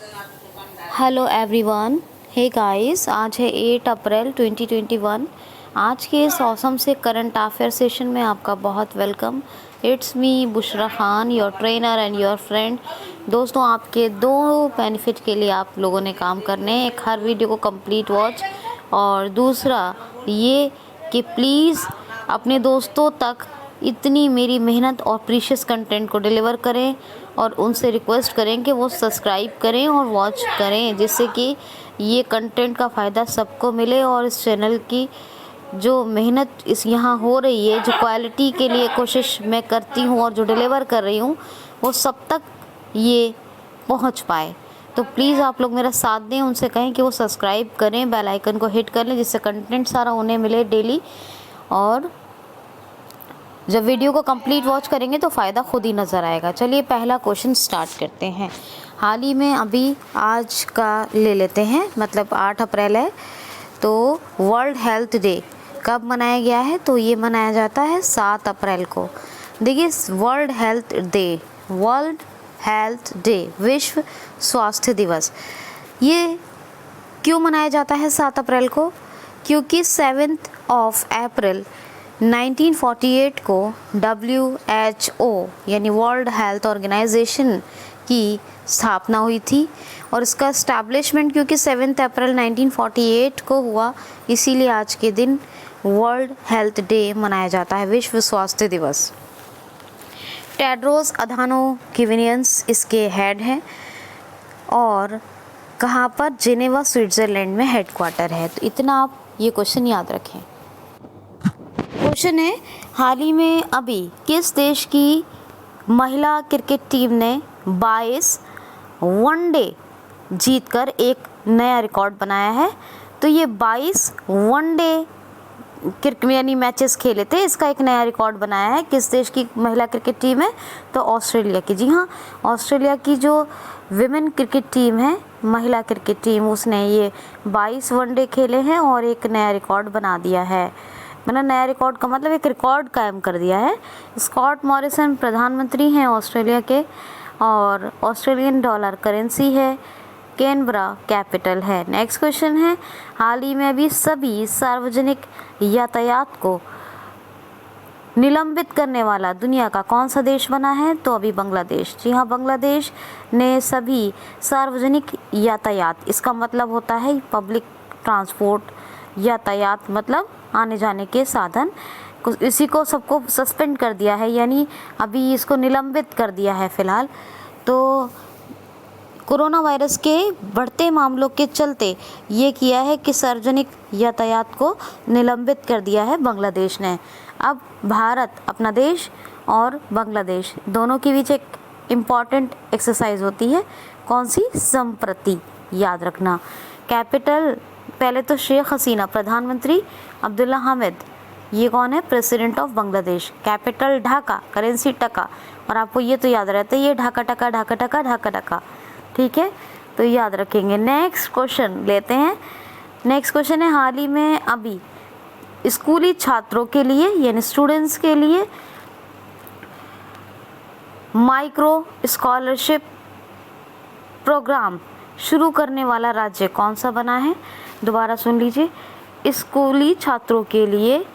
Hello everyone. Hey guys, आज है 8 अप्रैल 2021। आज के इस औसम से करंट अफेयर सेशन में आपका बहुत welcome. It's me Bushra Khan, your trainer and your friend. दोस्तों, आपके दो बेनिफिट के लिए आप लोगों ने काम करने हैं। एक, हर वीडियो को कंप्लीट वॉच, और दूसरा ये कि प्लीज़ अपने दोस्तों तक इतनी मेरी मेहनत और प्रीशियस कंटेंट को डिलीवर करें, और उनसे रिक्वेस्ट करें कि वो सब्सक्राइब करें और वॉच करें, जिससे कि ये कंटेंट का फ़ायदा सबको मिले। और इस चैनल की जो मेहनत इस यहाँ हो रही है, जो क्वालिटी के लिए कोशिश मैं करती हूँ और जो डिलीवर कर रही हूँ, वो सब तक ये पहुँच पाए। तो प्लीज़ आप लोग मेरा साथ दें, उनसे कहें कि वो सब्सक्राइब करें, बेल आइकन को हिट कर लें, जिससे कंटेंट सारा उन्हें मिले डेली। और जब वीडियो को कंप्लीट वॉच करेंगे तो फ़ायदा खुद ही नज़र आएगा। चलिए पहला क्वेश्चन स्टार्ट करते हैं। हाल ही में अभी आज का ले लेते हैं, मतलब 8 अप्रैल है, तो वर्ल्ड हेल्थ डे कब मनाया गया है? तो ये मनाया जाता है 7 अप्रैल को। देखिए, वर्ल्ड हेल्थ डे, विश्व स्वास्थ्य दिवस, ये क्यों मनाया जाता है 7 अप्रैल को? क्योंकि 7 अप्रैल 1948 को WHO यानी वर्ल्ड हेल्थ ऑर्गेनाइजेशन की स्थापना हुई थी। और इसका इस्टेब्लिशमेंट क्योंकि 7 अप्रैल 1948 को हुआ, इसीलिए आज के दिन वर्ल्ड हेल्थ डे मनाया जाता है, विश्व स्वास्थ्य दिवस। टेड्रोस अधानोम घेब्रेयेसस इसके हेड हैं, और कहाँ पर? जिनेवा, स्विट्ज़रलैंड में हेडक्वार्टर है। तो इतना आप ये क्वेश्चन याद रखें। क्वेश्चन है, हाल ही में अभी किस देश की महिला क्रिकेट टीम ने 22 वनडे जीतकर एक नया रिकॉर्ड बनाया है? तो ये 22 वनडे क्रिकेट यानी मैचेस खेले थे, इसका एक नया रिकॉर्ड बनाया है। किस देश की महिला क्रिकेट टीम है? तो ऑस्ट्रेलिया की। जी हाँ, ऑस्ट्रेलिया की जो विमेन क्रिकेट टीम है, महिला क्रिकेट टीम, उसने ये 22 वनडे खेले हैं और एक नया रिकॉर्ड बना दिया है। मतलब नया रिकॉर्ड का मतलब एक रिकॉर्ड कायम कर दिया है। स्कॉट मॉरिसन प्रधानमंत्री हैं ऑस्ट्रेलिया के, और ऑस्ट्रेलियन डॉलर करेंसी है, कैनबरा कैपिटल है। नेक्स्ट क्वेश्चन है, हाल ही में अभी सभी सार्वजनिक यातायात को निलंबित करने वाला दुनिया का कौन सा देश बना है? तो अभी बांग्लादेश। जी हाँ, बांग्लादेश ने सभी सार्वजनिक यातायात, इसका मतलब होता है पब्लिक ट्रांसपोर्ट, यातायात मतलब आने जाने के साधन, इसी को सबको सस्पेंड कर दिया है, यानी अभी इसको निलंबित कर दिया है फ़िलहाल। तो कोरोना वायरस के बढ़ते मामलों के चलते ये किया है कि सार्वजनिक यातायात को निलंबित कर दिया है बांग्लादेश ने। अब भारत, अपना देश, और बांग्लादेश दोनों के बीच एक इम्पॉर्टेंट एक्सरसाइज होती है। कौन सी? संप्रति, याद रखना। कैपिटल, पहले तो शेख हसीना प्रधानमंत्री, अब्दुल्ला हामिद ये कौन है? President of Bangladesh. Capital Dhaka, currency टका, और आपको ये तो याद रहता है, ये ढाका टका ढाका टका ढाका टका, ठीक है, तो याद रखेंगे। नेक्स्ट क्वेश्चन लेते हैं। नेक्स्ट क्वेश्चन है, हाल ही में अभी स्कूली छात्रों के लिए यानी स्टूडेंट्स के लिए माइक्रो स्कॉलरशिप प्रोग्राम शुरू करने वाला राज्य कौन सा बना है? दोबारा सुन लीजिए, स्कूली छात्रों के लिए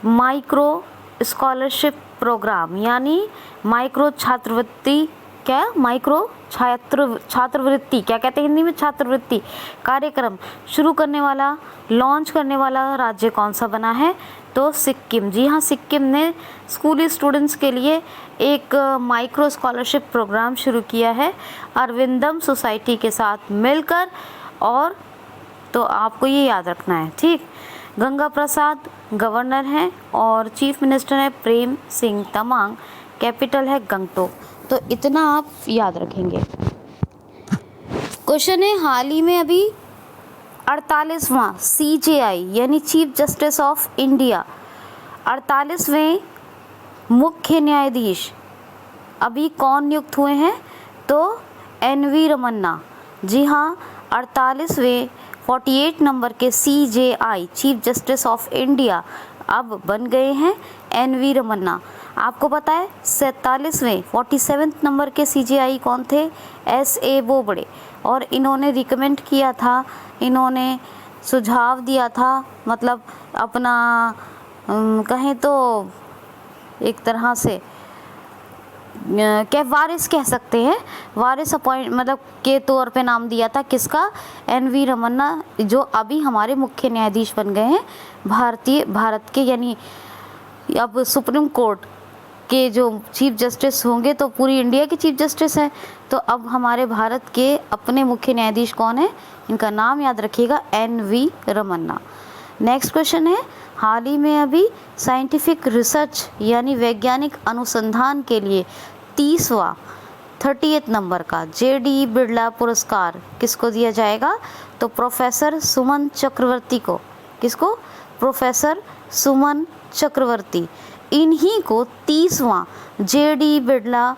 माइक्रो स्कॉलरशिप प्रोग्राम यानी माइक्रो छात्रवृत्ति, क्या माइक्रो छात्रवृत्ति क्या कहते हैं हिंदी में? छात्रवृत्ति कार्यक्रम शुरू करने वाला, लॉन्च करने वाला राज्य कौन सा बना है? तो सिक्किम। जी हाँ, सिक्किम ने स्कूली स्टूडेंट्स के लिए एक माइक्रो स्कॉलरशिप प्रोग्राम शुरू किया है अरविंदम सोसाइटी के साथ मिलकर, और तो आपको ये याद रखना है, ठीक। गंगा प्रसाद गवर्नर हैं और चीफ मिनिस्टर है प्रेम सिंह तमांग, कैपिटल है गंगटोक। तो इतना आप याद रखेंगे। क्वेश्चन है, हाल ही में अभी 48वां CJI यानी चीफ जस्टिस ऑफ इंडिया, 48वें मुख्य न्यायाधीश अभी कौन नियुक्त हुए हैं? तो NV रमन्ना। जी हाँ, 48वें 48 नंबर के CJI chief justice of India अब बन गए हैं NV रमन्ना। आपको पता है 47वें 47 नंबर के CJI कौन थे? SA बोबड़े। और इन्होंने रिकमेंड किया था, इन्होंने सुझाव दिया था, मतलब अपना कहें तो एक तरह से क्या वारिस कह सकते हैं, वारिस अपॉइंट मतलब के तौर पे नाम दिया था किसका, एन.वी. रमन्ना, जो अभी हमारे मुख्य न्यायाधीश बन गए हैं भारत के, यानी अब सुप्रीम कोर्ट के जो चीफ जस्टिस होंगे तो पूरी इंडिया के चीफ जस्टिस हैं। तो अब हमारे भारत के अपने मुख्य न्यायाधीश कौन है, इनका नाम याद रखिएगा, एन.वी. रमन्ना। नेक्स्ट क्वेश्चन है, हाल ही में अभी साइंटिफिक रिसर्च यानी वैज्ञानिक अनुसंधान के लिए 30वां नंबर का जे.डी. बिरला पुरस्कार किसको दिया जाएगा, तो प्रोफेसर सुमन चक्रवर्ती को। किसको, प्रोफेसर सुमन चक्रवर्ती। इन्हीं को 30वां जे.डी. बिरला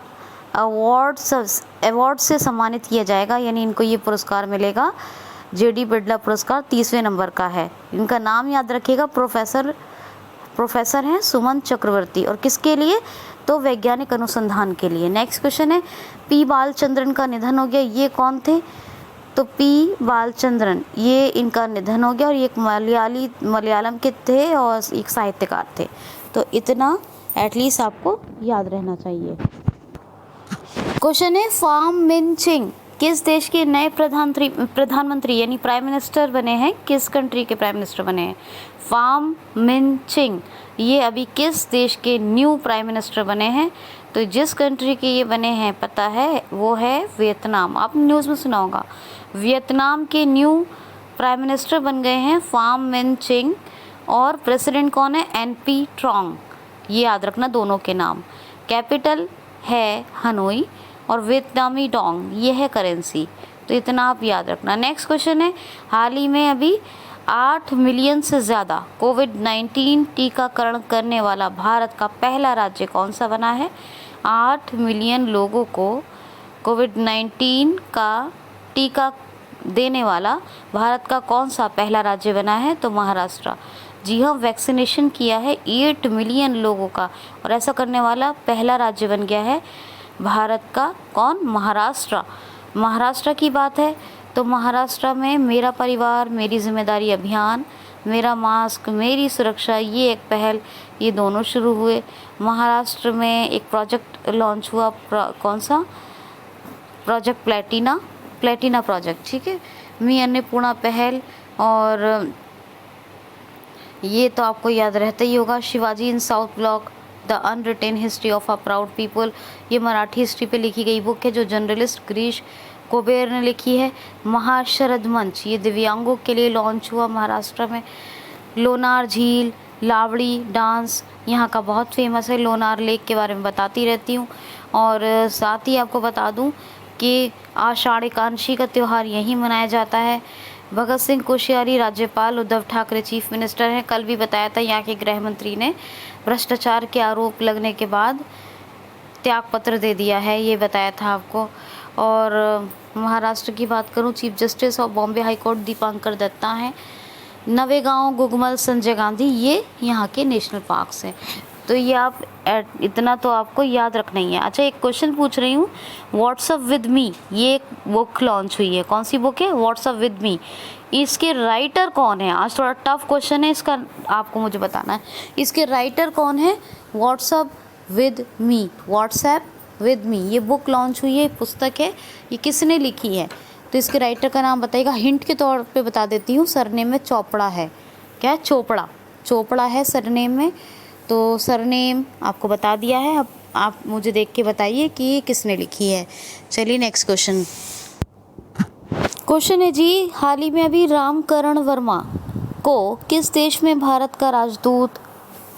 अवार्ड से सम्मानित किया जाएगा, यानी इनको ये पुरस्कार मिलेगा। जे.डी. बिरला पुरस्कार 30वें नंबर का है। इनका नाम याद रखिएगा, प्रोफेसर हैं सुमन चक्रवर्ती, और किसके लिए, तो वैज्ञानिक अनुसंधान के लिए। नेक्स्ट क्वेश्चन है, पी बालचंद्रन का निधन हो गया, ये कौन थे, तो पी बालचंद्रन, ये इनका निधन हो गया, और ये एक मलयालम के थे और एक साहित्यकार थे। तो इतना एटलीस्ट आपको याद रहना चाहिए। क्वेश्चन है, फाम मिन चिंग किस देश के नए प्रधानमंत्री यानी प्राइम मिनिस्टर बने हैं, किस कंट्री के प्राइम मिनिस्टर बने हैं, फाम मिन चिंग ये अभी किस देश के न्यू प्राइम मिनिस्टर बने हैं, तो जिस कंट्री के ये बने हैं पता है, वो है वियतनाम। आपने न्यूज़ में सुना होगा, वियतनाम के न्यू प्राइम मिनिस्टर बन गए हैं फाम मिन चिंग, और प्रेसिडेंट कौन है, एन.पी. ट्रॉन्ग, ये याद रखना दोनों के नाम। कैपिटल है हनोई और वियतनामी डोंग ये है करेंसी, तो इतना आप याद रखना। नेक्स्ट क्वेश्चन है, हाल ही में अभी 8 मिलियन से ज़्यादा कोविड-19 टीकाकरण करने वाला भारत का पहला राज्य कौन सा बना है, 8 मिलियन लोगों को कोविड-19 का टीका देने वाला भारत का कौन सा पहला राज्य बना है, तो महाराष्ट्र। जी हाँ, वैक्सीनेशन किया है 8 मिलियन लोगों का, और ऐसा करने वाला पहला राज्य बन गया है भारत का, कौन, महाराष्ट्र। महाराष्ट्र की बात है तो महाराष्ट्र में मेरा परिवार मेरी जिम्मेदारी अभियान, मेरा मास्क मेरी सुरक्षा, ये एक पहल, ये दोनों शुरू हुए। महाराष्ट्र में एक प्रोजेक्ट लॉन्च हुआ, कौन सा, प्रोजेक्ट प्लेटिना प्रोजेक्ट, ठीक है, मी अन्नपूर्णा पहल, और ये तो आपको याद रहता ही होगा, Shivaji in South Block, the unwritten history of a proud people, ये मराठी हिस्ट्री पे लिखी गई बुक है जो जर्नलिस्ट गिरीश कोबेर ने लिखी है। महाशरद मंच, ये दिव्यांगों के लिए लॉन्च हुआ महाराष्ट्र में। लोनार झील, लावड़ी डांस यहाँ का बहुत फेमस है, लोनार लेक के बारे में बताती रहती हूँ। और साथ ही आपको बता दूँ कि आषाढ़ एकादशी का त्यौहार यहीं मनाया जाता है। भगत सिंह कोश्यारी राज्यपाल, उद्धव ठाकरे चीफ मिनिस्टर हैं। कल भी बताया था, यहाँ के गृह मंत्री ने भ्रष्टाचार के आरोप लगने के बाद त्यागपत्र दे दिया है, ये बताया था आपको। और महाराष्ट्र की बात करूँ, chief justice of Bombay high court Dipankar Datta हैं। नवेगांव, गुगमल, संजय गांधी, ये यहाँ के नेशनल पार्क्स हैं। तो ये आप इतना तो आपको याद रखना ही है। अच्छा, एक क्वेश्चन पूछ रही हूँ, व्हाट्सअप विद मी, ये एक बुक लॉन्च हुई है, कौन सी बुक है, व्हाट्सअप विद मी, इसके राइटर कौन है, आज थोड़ा टफ क्वेश्चन है इसका, आपको मुझे बताना है, इसके राइटर कौन है, WhatsApp with me, WhatsApp with me, ये बुक लॉन्च हुई है, पुस्तक है, ये किसने लिखी है, तो इसके राइटर का नाम बताइएगा। हिंट के तौर पे बता देती हूँ, सरनेम में चोपड़ा है, क्या, चोपड़ा है सरनेम में, तो सरनेम आपको बता दिया है। अब आप मुझे देख के बताइए कि ये किसने लिखी है। चलिए नेक्स्ट क्वेश्चन है जी, हाल ही में अभी रामकरण वर्मा को किस देश में भारत का राजदूत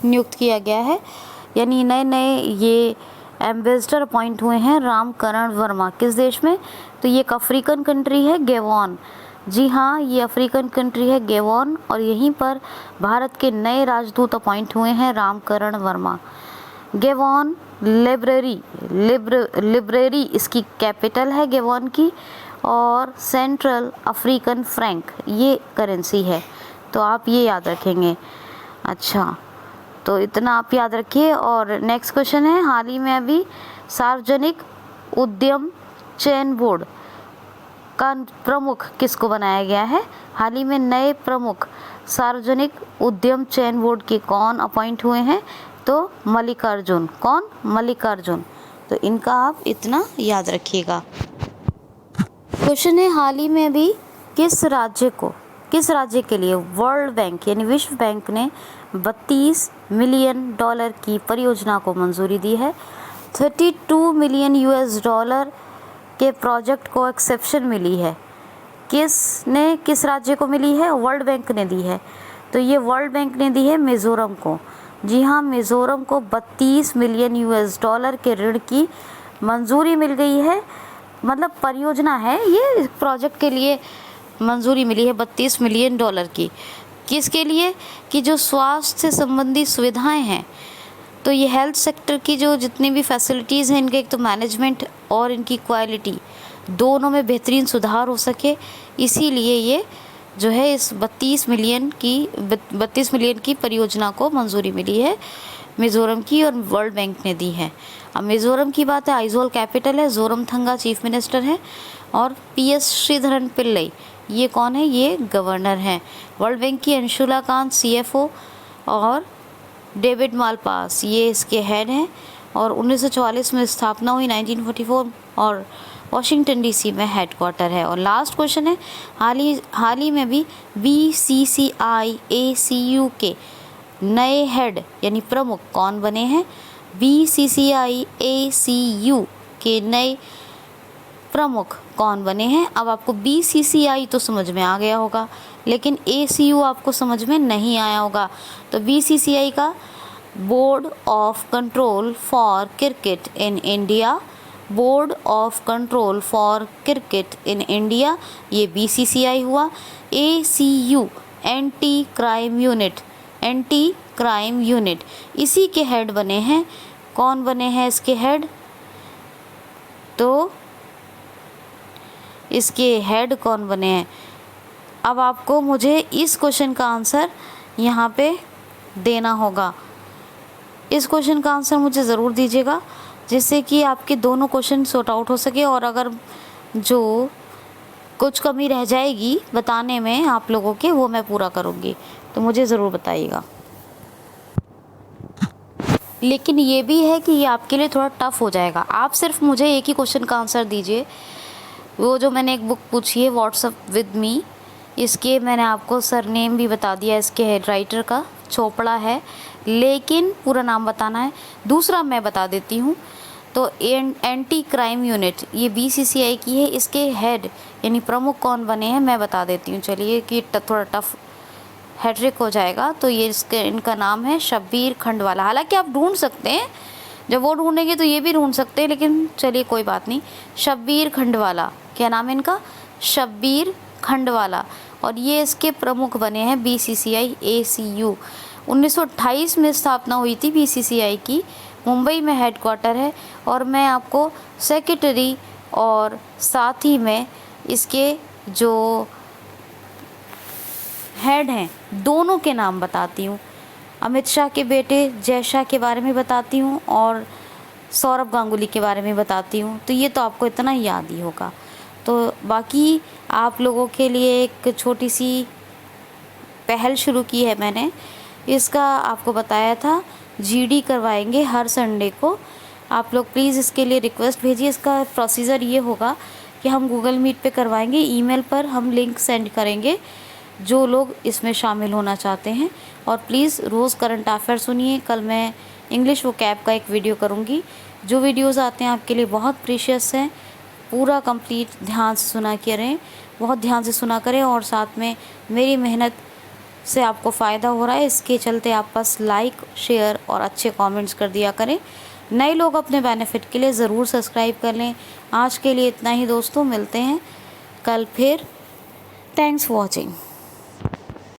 नियुक्त किया गया है, यानी नए ये एम्बेसडर अपॉइंट हुए हैं रामकरण वर्मा, किस देश में, तो ये एक अफ्रीकन कंट्री है, गैबोन। जी हाँ, ये अफ्रीकन कंट्री है गैबोन, और यहीं पर भारत के नए राजदूत अपॉइंट हुए हैं रामकरण वर्मा। गैबोन लिब्रेरी इसकी कैपिटल है गैबोन की, और सेंट्रल अफ्रीकन फ्रैंक ये करेंसी है, तो आप ये याद रखेंगे। अच्छा, तो इतना आप याद रखिए। और नेक्स्ट क्वेश्चन है, हाल ही में अभी सार्वजनिक उद्यम चयन बोर्ड का प्रमुख किसको बनाया गया है? हाल ही में नए प्रमुख सार्वजनिक उद्यम चयन बोर्ड के कौन अपॉइंट हुए हैं? तो मल्लिकार्जुन। कौन? मल्लिकार्जुन। तो इनका आप इतना याद रखिएगा। क्वेश्चन है, हाल ही में भी किस राज्य के लिए वर्ल्ड बैंक यानी विश्व बैंक ने $32 मिलियन की परियोजना को मंजूरी दी है? 32 मिलियन US के प्रोजेक्ट को एक्सेप्शन मिली है। किस राज्य को मिली है? वर्ल्ड बैंक ने दी है। तो ये वर्ल्ड बैंक ने दी है मिज़ोरम को। जी हाँ, मिज़ोरम को $32 मिलियन US के ऋण की मंजूरी मिल गई है। मतलब परियोजना है, ये प्रोजेक्ट के लिए मंजूरी मिली है $32 मिलियन की। किसके लिए? कि जो स्वास्थ्य से संबंधी सुविधाएं हैं, तो ये हेल्थ सेक्टर की जो जितनी भी फैसिलिटीज़ हैं, इनके एक तो मैनेजमेंट और इनकी क्वालिटी दोनों में बेहतरीन सुधार हो सके, इसीलिए ये जो है इस 32 मिलियन की परियोजना को मंजूरी मिली है मिज़ोरम की, और वर्ल्ड बैंक ने दी है। अब मिज़ोरम की बात है, आइजोल कैपिटल है, जोरमथंगा चीफ मिनिस्टर है, और PS श्रीधरन पिल्लई ये कौन है? ये गवर्नर हैं। वर्ल्ड बैंक की अंशुला कांत CFO और डेविड मालपास ये इसके हेड हैं, और 1944 में स्थापना हुई 1944, और वाशिंगटन DC में हेडक्वार्टर है। और लास्ट क्वेश्चन है, हाल ही में भी BCCI ACU के नए हेड यानी प्रमुख कौन बने हैं? BCCI ACU के नए प्रमुख कौन बने हैं? अब आपको BCCI तो समझ में आ गया होगा, लेकिन ACU आपको समझ में नहीं आया होगा। तो BCCI का board of control for cricket in India, board of control for cricket in India, ये BCCI हुआ। ACU एंटी क्राइम यूनिट इसी के हेड बने हैं। कौन बने हैं इसके हेड? तो इसके हेड कौन बने हैं? अब आपको मुझे इस क्वेश्चन का आंसर यहाँ पे देना होगा। इस क्वेश्चन का आंसर मुझे ज़रूर दीजिएगा, जिससे कि आपके दोनों क्वेश्चन सॉर्ट आउट हो सके, और अगर जो कुछ कमी रह जाएगी बताने में आप लोगों के, वो मैं पूरा करूँगी। तो मुझे ज़रूर बताइएगा। लेकिन ये भी है कि ये आपके लिए थोड़ा टफ हो जाएगा। आप सिर्फ मुझे एक ही क्वेश्चन का आंसर दीजिए। वो जो मैंने एक बुक पूछी है व्हाट्सअप विद मी, इसके मैंने आपको सरनेम भी बता दिया, इसके हेड राइटर का चोपड़ा है, लेकिन पूरा नाम बताना है। दूसरा मैं बता देती हूँ, तो एंटी क्राइम यूनिट ये BCCI की है, इसके हेड यानी प्रमुख कौन बने हैं मैं बता देती हूँ। चलिए कि थोड़ा टफ हैट्रिक हो जाएगा। तो ये इनका नाम है शब्बीर खंडवाला। हालांकि आप ढूंढ सकते हैं, जब वो ढूंढेंगे तो ये भी ढूंढ सकते हैं, लेकिन चलिए कोई बात नहीं। शब्बीर खंडवाला, क्या नाम है इनका? शब्बीर खंडवाला। और ये इसके प्रमुख बने हैं BCCI ACU। 1928 में स्थापना हुई थी BCCI की, मुंबई में हेडक्वार्टर है। और मैं आपको सेक्रेटरी और साथ ही में इसके जो हेड हैं दोनों के नाम बताती हूँ। अमित शाह के बेटे जय शाह के बारे में बताती हूँ, और सौरभ गांगुली के बारे में बताती हूँ। तो ये तो आपको इतना याद ही होगा। तो बाकी आप लोगों के लिए एक छोटी सी पहल शुरू की है मैंने, इसका आपको बताया था GD करवाएंगे हर संडे को। आप लोग प्लीज़ इसके लिए रिक्वेस्ट भेजिए। इसका प्रोसीजर ये होगा कि हम गूगल मीट पे करवाएंगे, ईमेल पर हम लिंक सेंड करेंगे जो लोग इसमें शामिल होना चाहते हैं। और प्लीज़ रोज़ करंट अफेयर सुनिए। कल मैं इंग्लिश वोकैब का एक वीडियो करूँगी। जो वीडियोज़ आते हैं आपके लिए बहुत प्रीशियस हैं, पूरा कंप्लीट ध्यान से सुना करें, बहुत ध्यान से सुना करें। और साथ में मेरी मेहनत से आपको फ़ायदा हो रहा है, इसके चलते आप बस लाइक, शेयर और अच्छे कमेंट्स कर दिया करें। नए लोग अपने बेनिफिट के लिए ज़रूर सब्सक्राइब कर लें। आज के लिए इतना ही दोस्तों, मिलते हैं कल फिर। Thanks for watching.